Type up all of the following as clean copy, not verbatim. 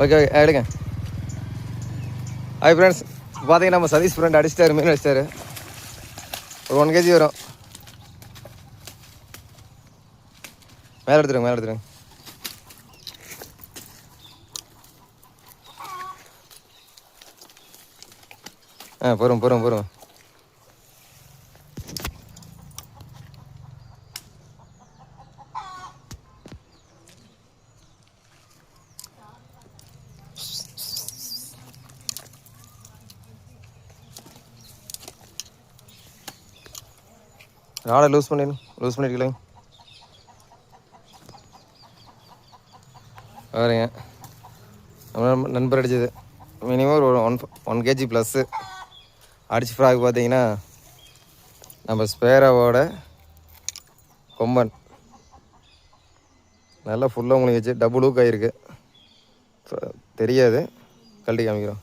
Okay okay எடுங்க. Hi friends, பார்த்தீங்கன்னா நம்ம சதீஷ் ஃப்ரெண்ட் அடிச்சிட்டாரு, மீன் அடிச்சிட்டாரு. ஒரு 1 kg வரும். மேலே எடுத்துருங்க. பொறும். ராடை லூஸ் பண்ணிருக்கீங்களே பாருங்க. நம்ம நண்பர் அடிச்சது மினிமம் ஒரு 1 kg ப்ளஸ்ஸு அடிச்சு ஃப்ராக். பார்த்தீங்கன்னா நம்ம ஸ்பேராவோட கொம்பன் நல்லா ஃபுல்லாக உங்களுக்கு வச்சு டபுள் ஊக் ஆகிருக்கு. தெரியாது, கழட்டி காமிக்கிறோம்.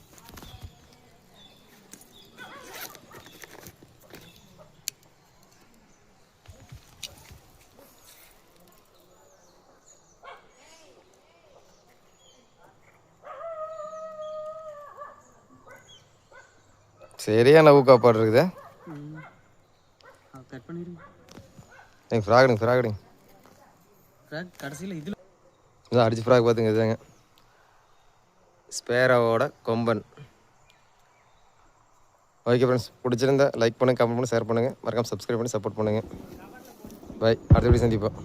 சரியான ஊக்காப்பாடு இருக்குது. ஃப்ராக் கடைசியில் இதில் இதான் அடிச்சு ஃப்ராக் பார்த்துங்க. இதுதாங்க ஸ்பேராவோட கொம்பன். ஓகே ஃப்ரெண்ட்ஸ், பிடிச்சிருந்தா லைக் பண்ணுங்கள், கமெண்ட் பண்ணி, ஷேர் பண்ணுங்கள், மறக்காமல் சப்ஸ்கிரைப் பண்ணி சப்போர்ட் பண்ணுங்கள். பை, அடுத்த வீடியோ சந்திப்போம்.